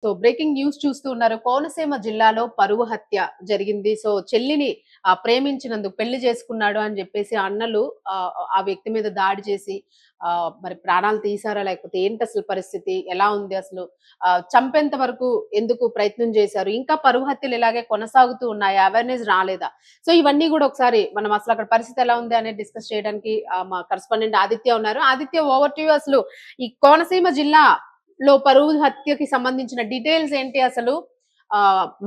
So breaking news చూస్తూ ఉన్నారు. కోనసీమ జిల్లాలో పరువు హత్య జరిగింది. సో చెల్లిని ప్రేమించినందుకు పెళ్లి చేసుకున్నాడు అని చెప్పేసి అన్నలు ఆ వ్యక్తి మీద దాడి చేసి మరి ప్రాణాలు తీశారా? లేకపోతే ఏంటసలు పరిస్థితి? ఎలా ఉంది అసలు? చంపేంత వరకు ఎందుకు ప్రయత్నం చేశారు? ఇంకా పరువు హత్యలు ఇలాగే కొనసాగుతూ ఉన్నాయా? అవేర్‌నెస్ రాలేదా? సో ఇవన్నీ గూడా ఒకసారి మనం అసలు అక్కడ పరిస్థితి ఎలా ఉంది అనేది డిస్కస్ చేయడానికి మా కరెస్పాండెంట్ ఆదిత్య ఉన్నారు. Aditya, over to you. అసలు ఈ కోనసీమ జిల్లా పరువు హత్యకి సంబంధించిన డీటెయిల్స్ ఏంటి అసలు?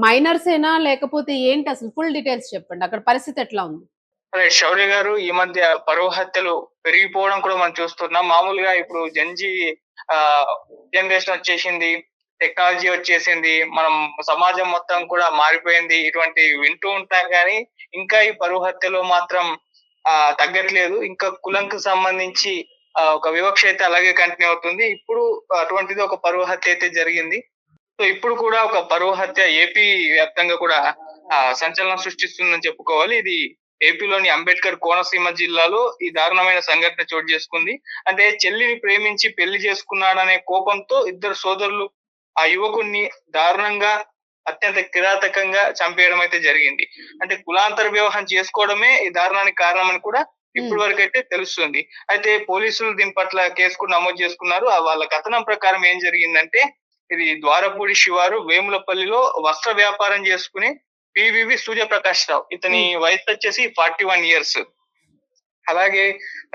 మైనర్సేనా? లేకపోతే ఏంటి అసలు? ఫుల్ డీటెయిల్స్ చెప్పండి. అక్కడ పరిస్థితి ఎట్లా ఉంది? రైట్. శౌర్య గారు, ఈ మధ్య పరువు హత్యలు పెరిగిపోవడం కూడా మనం చూస్తున్నాం. మామూలుగా ఇప్పుడు జెన్‌జీ జనరేషన్ వచ్చేసింది. టెక్నాలజీ వచ్చేసింది. మనం సమాజం మొత్తం కూడా మారిపోయింది. ఇటువంటివి వింటూ ఉంటాం గానీ, ఇంకా ఈ పరువు హత్యలు మాత్రం తగ్గట్లేదు. ఇంకా కులంకి సంబంధించి ఒక వివక్ష అయితే అలాగే కంటిన్యూ అవుతుంది. ఇప్పుడు అటువంటిది ఒక పరువు హత్య అయితే జరిగింది. సో ఇప్పుడు కూడా ఒక పరువు హత్య ఏపీ వ్యాప్తంగా కూడా సంచలనం సృష్టిస్తుందని చెప్పుకోవాలి. ఇది ఏపీలోని అంబేద్కర్ కోనసీమ జిల్లాలో ఈ దారుణమైన సంఘటన చోటు చేసుకుంది. అంటే చెల్లిని ప్రేమించి పెళ్లి చేసుకున్నాడనే కోపంతో ఇద్దరు సోదరులు ఆ యువకుడిని దారుణంగా, అత్యంత కిరాతకంగా చంపేయడం అయితే జరిగింది. అంటే కులాంతర వివాహం చేసుకోవడమే ఈ దారుణానికి కారణమని కూడా ఇప్పటి వరకు అయితే తెలుస్తుంది. అయితే పోలీసులు దీని పట్ల కేసు కూడా నమోదు చేసుకున్నారు. వాళ్ళ కథనం ప్రకారం ఏం జరిగిందంటే, ఇది ద్వారపూడి శివారు వేములపల్లిలో వస్త్ర వ్యాపారం చేసుకుని పివివి సూర్యప్రకాష్ రావు. ఇతని వయసు వచ్చేసి 41 ఇయర్స్. అలాగే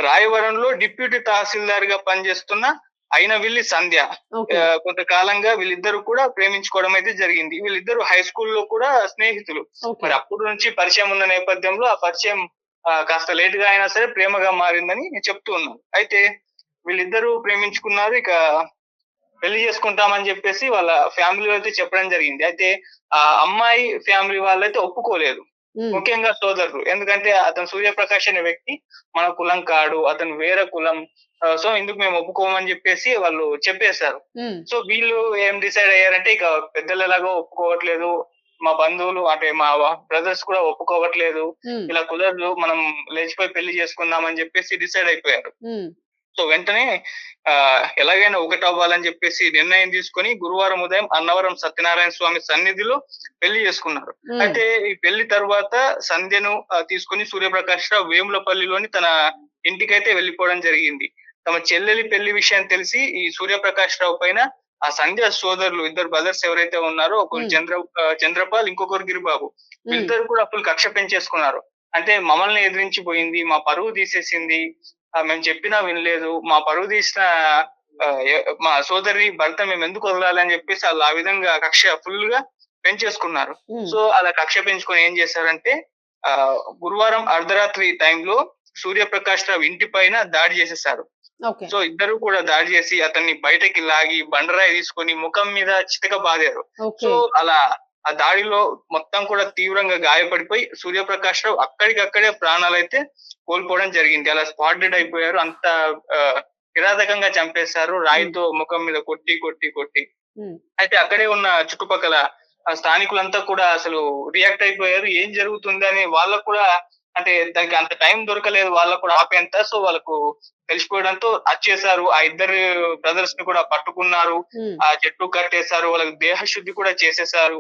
రాయవరంలో డిప్యూటీ తహసీల్దార్ గా పనిచేస్తున్న అయినవిల్లి సంధ్య. కొంతకాలంగా వీళ్ళిద్దరు కూడా ప్రేమించుకోవడం అయితే జరిగింది. వీళ్ళిద్దరు హై స్కూల్లో కూడా స్నేహితులు. మరి అప్పటి నుంచి పరిచయం ఉన్న నేపథ్యంలో ఆ పరిచయం కాస్త లేట్ గా అయినా సరే ప్రేమగా మారిందని చెప్తూ ఉన్నారు. అయితే వీళ్ళిద్దరూ ప్రేమించుకున్నారు. ఇక పెళ్లి చేసుకుంటామని చెప్పేసి వాళ్ళ ఫ్యామిలీ అయితే చెప్పడం జరిగింది. అయితే ఆ అమ్మాయి ఫ్యామిలీ వాళ్ళైతే ఒప్పుకోలేదు. ముఖ్యంగా సోదరులు. ఎందుకంటే అతను సూర్యప్రకాష్ అనే వ్యక్తి మన కులం కాడు, అతను వేరే కులం. సో ఇందుకు మేము ఒప్పుకోమని చెప్పేసి వాళ్ళు చెప్పేశారు. సో వీళ్ళు ఏం డిసైడ్ అయ్యారంటే, ఇక పెద్దలు ఎలాగో ఒప్పుకోవట్లేదు, మా బంధువులు అంటే మా బ్రదర్స్ కూడా ఒప్పుకోవట్లేదు, ఇలా కుదరదు, మనం లేచిపోయి పెళ్లి చేసుకుందాం అని చెప్పేసి డిసైడ్ అయిపోయారు. సో వెంటనే ఎలాగైనా ఒకటవ్వాలని చెప్పేసి నిర్ణయం తీసుకొని గురువారం ఉదయం అన్నవరం సత్యనారాయణ స్వామి సన్నిధిలో పెళ్లి చేసుకున్నారు. అయితే ఈ పెళ్లి తర్వాత సంధ్యను తీసుకుని సూర్యప్రకాష్ రావు వేములపల్లిలోని తన ఇంటికైతే వెళ్లిపోవడం జరిగింది. తమ చెల్లెలి పెళ్లి విషయం తెలిసి ఈ సూర్యప్రకాష్ రావు పైన ఆ సంధ్య సోదరులు ఇద్దరు బ్రదర్స్ ఎవరైతే ఉన్నారో, ఒకరు చంద్రపాల్, ఇంకొకరు గిరిబాబు, వీళ్ళిద్దరు కూడా అప్పుడు కక్ష పెంచేసుకున్నారు. అంటే మమ్మల్ని ఎదిరించిపోయింది, మా పరువు తీసేసింది, మేము చెప్పినా వినలేదు, మా పరువు తీసిన మా సోదరి భర్త మేము ఎందుకు వదలాలి అని చెప్పేసి వాళ్ళు ఆ విధంగా కక్ష ఫుల్ గా పెంచేసుకున్నారు. సో అలా కక్ష పెంచుకొని ఏం చేశారంటే, గురువారం అర్ధరాత్రి టైంలో సూర్యప్రకాష్ రావు ఇంటి పైన దాడి చేసేసారు. సో ఇద్దరు కూడా దాడి చేసి అతన్ని బయటకి లాగి బండరాయి తీసుకొని ముఖం మీద చితక బాదారు. సో అలా ఆ దాడిలో మొత్తం కూడా తీవ్రంగా గాయపడిపోయి సూర్యప్రకాష్ రావు అక్కడికక్కడే ప్రాణాలైతే కోల్పోవడం జరిగింది. అలా స్పాట్ డెడ్ అయిపోయారు. అంత కిరాతకంగా చంపేశారు, రాయితో ముఖం మీద కొట్టి కొట్టి కొట్టి. అయితే అక్కడే ఉన్న చుట్టుపక్కల స్థానికులంతా కూడా అసలు రియాక్ట్ అయిపోయారు. ఏం జరుగుతుంది అని వాళ్ళకు కూడా, అంటే దానికి అంత టైం దొరకలేదు వాళ్ళకు కూడా ఆపేంత. సో వాళ్ళకు తెలిసిపోవడంతో వచ్చేసారు. ఆ ఇద్దరు బ్రదర్స్ ని కూడా పట్టుకున్నారు, ఆ చెట్టు కట్టేశారు, వాళ్ళకి దేహ శుద్ధి కూడా చేసేసారు.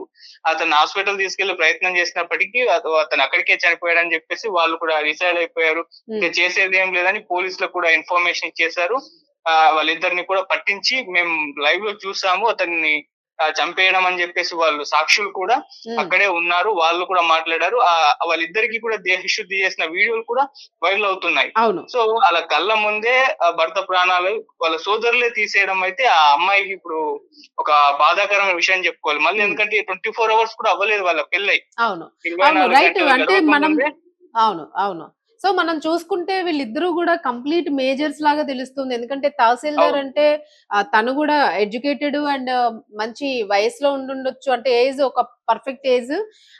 అతను హాస్పిటల్ తీసుకెళ్లి ప్రయత్నం చేసినప్పటికీ అతను అక్కడికే చనిపోయాడని చెప్పేసి వాళ్ళు కూడా డిసైడ్ అయిపోయారు. ఇంకా చేసేది ఏం లేదని పోలీసులకు కూడా ఇన్ఫర్మేషన్ ఇచ్చేశారు. వాళ్ళిద్దరిని కూడా పట్టించి మేము లైవ్ లో చూసాము అతన్ని చంపేయడం అని చెప్పేసి వాళ్ళు సాక్షులు కూడా అక్కడే ఉన్నారు, వాళ్ళు కూడా మాట్లాడారు. వాళ్ళిద్దరికి కూడా దేహశుద్ధి చేసిన వీడియోలు కూడా వైరల్ అవుతున్నాయి. సో అలా కళ్ళ ముందే భర్త ప్రాణాలు వాళ్ళ సోదరులే తీసేయడం అయితే ఆ అమ్మాయికి ఇప్పుడు ఒక బాధాకరమైన విషయం చెప్పుకోవాలి. మళ్ళీ ఎందుకంటే 24 hours కూడా అవ్వలేదు వాళ్ళ పెళ్ళై. అవును. సో మనం చూసుకుంటే వీళ్ళిద్దరూ కూడా కంప్లీట్ మేజర్స్ లాగా తెలుస్తుంది. ఎందుకంటే తహసీల్దార్ అంటే తను కూడా ఎడ్యుకేటెడ్ అండ్ మంచి వయసులో ఉండుండొచ్చు, అంటే ఏజ్ ఒక పర్ఫెక్ట్ ఏజ్.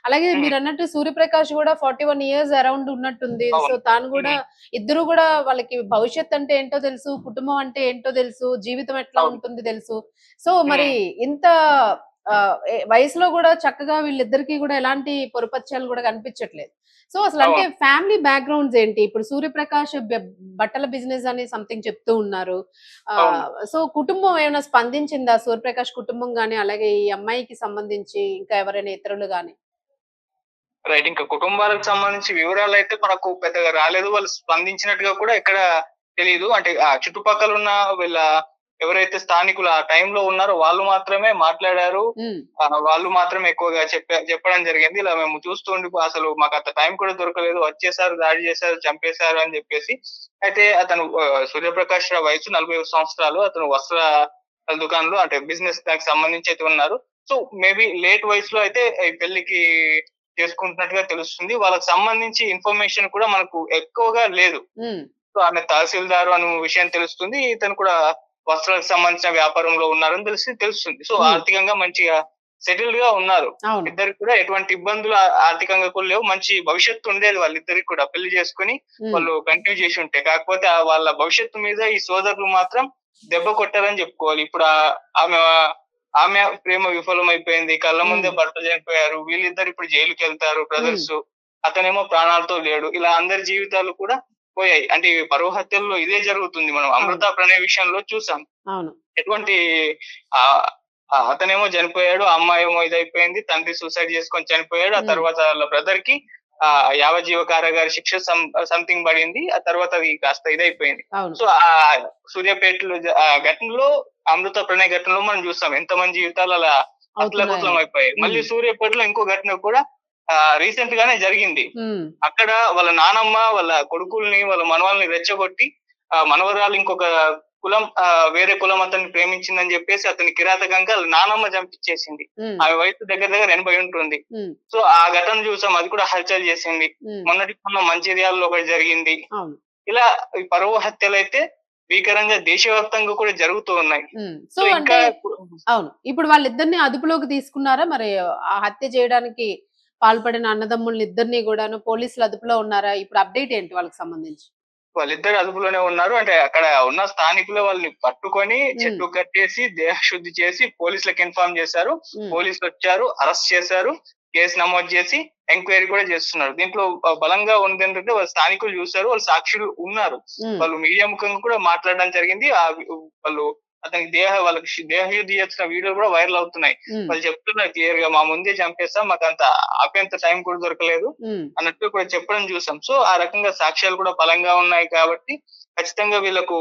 అలాగే మీరు అన్నట్టు సూర్యప్రకాష్ కూడా 41 ఇయర్స్ అరౌండ్ ఉన్నట్టుంది. సో తాను కూడా, ఇద్దరు కూడా వాళ్ళకి భవిష్యత్ అంటే ఏంటో తెలుసు, కుటుంబం అంటే ఏంటో తెలుసు, జీవితం ఎట్లా ఉంటుంది తెలుసు. సో మరి ఇంత వయసులో కూడా చక్కగా వీళ్ళిద్దరికి కూడా ఎలాంటి పొరపత్యాలు కూడా కనిపించట్లేదు. సో అసలు అంటే అవును. ఫ్యామిలీ బ్యాక్‌గ్రౌండ్స్ ఏంటి? ఇప్పుడు 'సూర్యప్రకాష్' బట్టల బిజినెస్ అని సంథింగ్ చెప్తూ ఉన్నారు. అవును. సో కుటుంబం ఏమైనా స్పందించిందా? 'సూర్యప్రకాష్' కుటుంబం గాని, అలాగే ఈ అమ్మాయికి సంబంధించి ఇంకా ఎవరైనా ఇతరులు గాని? రైట్. ఇంకా కుటుంబాలకు సంబంధించి వివరాలైతే మనకు పెద్దగా రాలేదు. వాళ్ళు స్పందించినట్టుగా కూడా ఎక్కడ తెలీదు. అంటే చుట్టుపక్కలున్న వీళ్ళ ఎవరైతే స్థానికులు ఆ టైంలో ఉన్నారో వాళ్ళు మాత్రమే మాట్లాడారు. హ్మ్. వాళ్ళు మాత్రమే ఎక్కువగా చెప్పడం జరిగింది. ఇలా మేము చూస్తూ అసలు మాకంత టైం కూడా దొరకలేదు. వచ్చేసారు, దాడి చేశారు, చంపేశారు అని జెప్పేసి. అయితే అతను 'సూర్యప్రకాష్' రావు వయసు 41 సంవత్సరాలు. అతను వస్త్ర దుకాణంలో అంటే బిజినెస్ దానికి సంబంధించి అయితే ఉన్నారు. సో, మేబీ లేట్ వయసులో అయితే ఈ పెళ్లికి చేసుకుంటున్నట్టుగా తెలుస్తుంది. వాళ్ళకి సంబంధించి ఇన్ఫర్మేషన్ కూడా మనకు ఎక్కువగా లేదు. హ్మ్. సో, ఆమె తహసీల్దారు అనే విషయం తెలుస్తుంది. ఇతను కూడా వస్త్రాలకు సంబంధించిన వ్యాపారంలో ఉన్నారని తెలుస్తుంది. సో, హ్మ్. ఆర్థికంగా మంచిగా సెటిల్డ్ గా ఉన్నారు. అవును. ఇద్దరికి కూడా ఎటువంటి ఇబ్బందులు ఆర్థికంగా కూడా లేవు. మంచి భవిష్యత్తు ఉండేది వాళ్ళిద్దరికి కూడా. పెళ్లి చేసుకొని హ్మ్. వాళ్ళు కంటిన్యూ చేసి ఉంటే. కాకపోతే వాళ్ళ భవిష్యత్తు మీద ఈ సోదరులు మాత్రం దెబ్బ కొట్టారని చెప్పుకోవాలి. ఇప్పుడు ఆమె ఆమె ప్రేమ విఫలమైపోయింది. కళ్ళ ముందే హ్మ్. భర్త చనిపోయారు. వీళ్ళిద్దరు ఇప్పుడు జైలుకెళ్తారు హ్మ్. బ్రదర్స్. అతనేమో ప్రాణాలతో లేడు. ఇలా అందరి జీవితాలు కూడా పోయాయి. అంటే ఈ పరువు హత్యల్లో ఇదే జరుగుతుంది. మనం అవును. 'అమృత ప్రణయ్' విషయంలో చూసాం. అవును. ఎటువంటి ఆహ్, అతనేమో చనిపోయాడు. ఆ అమ్మాయేమో ఇదైపోయింది. తండ్రి సూసైడ్ చేసుకొని చనిపోయాడు. ఆ హ్మ్. తర్వాత వాళ్ళ బ్రదర్‌కి యావజ్జీవ కారాగార శిక్ష సంథింగ్ పడింది. ఆ తర్వాత అది కాస్త ఇదైపోయింది. అవును. సో, సూర్యాపేటలో ఘటనలో 'అమృత ప్రణయ్' ఘటనలో మనం చూసాం. ఎంతమంది జీవితాలు అలా అతలాకుతలం అవుతున్నాయని. అయిపోయాయి. మళ్ళీ హ్మ్. సూర్యాపేటలో ఇంకో ఘటన కూడా రీసెంట్ గానే జరిగింది. హ్మ్. అక్కడ వాళ్ళ నానమ్మ వాళ్ళ కొడుకుల్ని, వాళ్ళ మనవల్ని రెచ్చగొట్టి మనవరాలు ఇంకొక కులం వేరే కులం అతన్ని ప్రేమించిందని జెప్పేసి అతన్ని కిరాతకంగా ఆళ్ళ నానమ్మ చంపిచ్చేసింది. హ్మ్. ఆమె వయసు దగ్గర దగ్గర 80 ఉంటుంది. హ్మ్. సో, ఆ ఘటన చూసాం. అది కూడా హల్చల్ చేసింది. హ్మ్. మొన్నటికి మొన్న మంచిర్యాలలో ఒకటి జరిగింది. అవును. ఇలా ఈ పరువు హత్యలైతే భీకరంగా దేశవ్యాప్తంగా కూడా జరుగుతూ ఉన్నాయి. హ్మ్. సో, సో ఇంకా అంటే అవును. ఇప్పుడు వాళ్ళిద్దరిని అదుపులోకి తీసుకున్నారా? మరి ఆ హత్య చేయడానికి పాల్పడిన అన్నదమ్ముల్నిద్దరిని గూడాను పోలీసులు అదుపులో ఉన్నారా? ఇప్పుడు అప్‌డేట్ ఏంటి వాళ్ళకి సంబంధించి? వాళ్ళిద్దరు అదుపులోనే ఉన్నారు. అంటే అక్కడ ఉన్న స్థానికులే వాళ్ళని పట్టుకొని హ్మ్. చెట్టు కట్టేసి, దేహశుద్ధి చేసి పోలీసులకి ఇన్ఫార్మ్ చేశారు. హ్మ్. పోలీసులొచ్చారు, అరెస్ట్ చేశారు. కేసు నమోదు చేసి ఎంక్వైరీ కూడా చేస్తున్నారు. దీంట్లో బలంగా ఉందేంటంటే వాళ్ళ స్థానికులు చూసారు. వాళ్ళు సాక్షులు ఉన్నారు. హ్మ్. వాళ్ళు మీడియా ముఖంగా కూడా మాట్లాడడం జరిగింది. వాళ్ళు అతనికి దేహశుద్ధి చేసిన వీడియోలు కూడా వైరల్ అవుతున్నాయి. హ్మ్. వాళ్ళు చెప్తున్నారు క్లియర్‌గా మా ముందే చంపేసాం. మాకంత ఆపేంత టైం కూడా దొరకలేదు. హ్మ్. అన్నట్టు కూడా చెప్పడం చూసాం. సో, ఆ రకంగా సాక్ష్యాలు కూడా బలంగా ఉన్నాయి కాబట్టి ఖచ్చితంగా వీళ్ళకు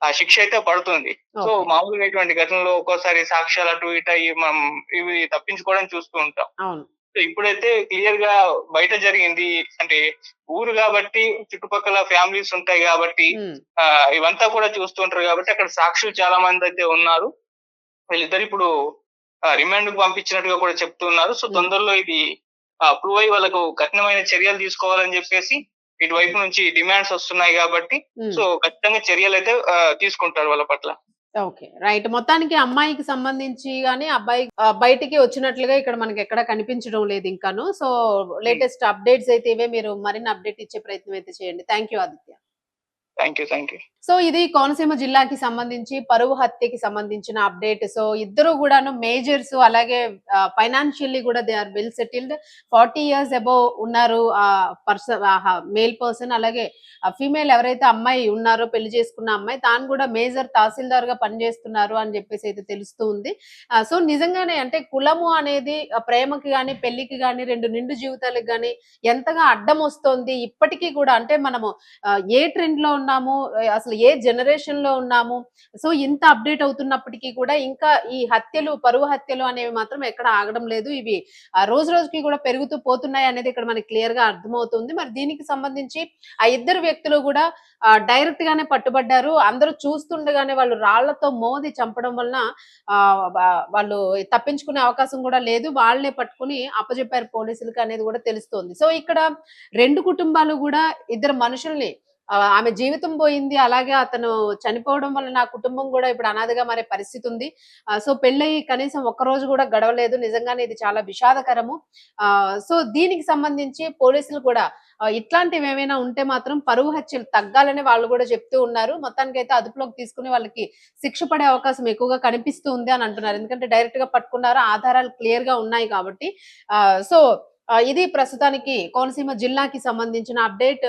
ఆ శిక్ష అయితే పడుతుంది. So, okay. మామూలుగా ఇటువంటి ఘటనలో ఒక్కోసారి సాక్ష్యాలు అటు ఇటు అయ్యి మనం ఇవి తప్పించుకోవడం చూస్తూ ఉంటాం. అవును. సో, ఇప్పుడైతే క్లియర్‌గా బయట జరిగింది. అంటే ఊరు గాబట్టి చుట్టుపక్కల ఫ్యామిలీస్ ఉంటాయి గాబట్టి హ్మ్. ఇవంతా కూడా చూస్తూ ఉంటారు గాబట్టి అక్కడ సాక్షులు చాలా మందైతే ఉన్నారు. వీళ్ళిద్దరిప్పుడు రిమాండ్‌కి పంపించినట్టుగా కూడా చెప్తున్నారు. సో, హ్మ్. తొందరలో ఇది ప్రూవ్ అయ్యి వాళ్ళకు కఠినమైన చర్యలు తీసుకోవాలని జెప్పేసి ఇటువైపు నుంచి డిమాండ్స్ వస్తున్నాయి గాబట్టి, హ్మ్. సో, ఖచ్చితంగా చర్యలైతే తీసుకుంటారు వాళ్ళ పట్ల. ఓకే. రైట్. మొత్తానికి అమ్మాయికి సంబంధించి గాని, అబ్బాయి బయటికి వచ్చినట్లుగా ఇక్కడ మనకెక్కడ కనిపించడం లేదింకాను. సో, హ్మ్. లేటెస్ట్ అప్‌డేట్స్ అయితే ఇవే. మీరు మరిన్ని అప్‌డేట్ ఇచ్చే ప్రయత్నం అయితే చేయండి. Thank you Aditya. Thank you. Thank you. So, ఇది కోనసీమ జిల్లాకి సంబంధించి పరువు హత్యకి సంబంధించిన అప్‌డేట్. సో, ఇద్దరు గూడాను మేజర్స్, అలాగే ఫైనాన్షియల్లీ గూడా they are well settled. 40 years above ఉన్నారు. మేల్ పర్సన్, అలాగే ఫీమేల్ ఎవరైతే అమ్మాయి ఉన్నారో, పెళ్లి చేసుకున్న అమ్మాయి తాను గూడా మేజర్ తహసీల్దార్‌గా పనిచేస్తున్నారు అని జెప్పేసి అయితే తెలుస్తూ ఉంది. సో, నిజంగానే అంటే కులము అనేది ప్రేమకి గాని, పెళ్ళికి గాని, 2 నిండు జీవితాలకు గాని ఎంతగా అడ్డమొస్తోంది. ఇప్పటికి కూడా అంటే మనము ఏ ట్రెండ్‌లో ఉన్నాము, అసలు ఏ జనరేషన్‌లో ఉన్నాము. సో, ఇంత అప్‌డేట్ అవుతున్నప్పటికీ కూడా ఇంకా ఈ హత్యలు, పరువు హత్యలు అనేవి మాత్రం ఎక్కడ ఆగడం లేదు. ఇవి రోజు రోజుకి కూడా పెరుగుతూ పోతున్నాయనేది ఇక్కడ మనకి క్లియర్‌గా అర్థమవుతుంది. మరి దీనికి సంబంధించి ఆ ఇద్దరు వ్యక్తులు గూడా డైరెక్ట్‌గానే పట్టుబడ్డారు. అందరూ చూస్తుండగానే వాళ్ళు రాళ్ళతో మోది చంపడం వలన ఆహ్, వ వాళ్ళు తప్పించుకునే అవకాశం గూడా లేదు. వాళ్ళే పట్టుకొని అప్పజెప్పారు పోలీసులకి అనేది గూడా తెలుస్తోంది. సో, ఇక్కడ 2 కుటుంబాలు గూడా ఇద్దరు మనుషుల్ని, ఆమె జీవితం పోయింది. అలాగే అతను చనిపోవడం వల్ల నా కుటుంబం గూడా ఇప్పుడు అనాథగా మారే పరిస్థితుంది. సో, పెళ్లయ్యి కనీసం ఒక్కరోజు గూడా గడవలేదు. నిజంగానే ఇది చాలా విషాదకరము. సో, దీనికి సంబంధించి పోలీసులు కూడా ఇట్లాంటివేమైనా ఉంటే మాత్రం పరువు హత్యలు తగ్గాలని వాళ్ళు గూడా చెప్తూ ఉన్నారు. మొత్తానికైతే అదుపులోకి తీసుకొని వాళ్ళకి శిక్ష పడే అవకాశం ఎక్కువగా కనిపిస్తూ ఉంది అని అంటున్నారు. ఎందుకంటే డైరెక్ట్‌గా పట్టుకున్నారు. ఆధారాలు క్లియర్‌గా ఉన్నాయి కాబట్టి. సో, ఇది ప్రస్తుతానికి కోనసీమ జిల్లాకి సంబంధించిన అప్డేట్.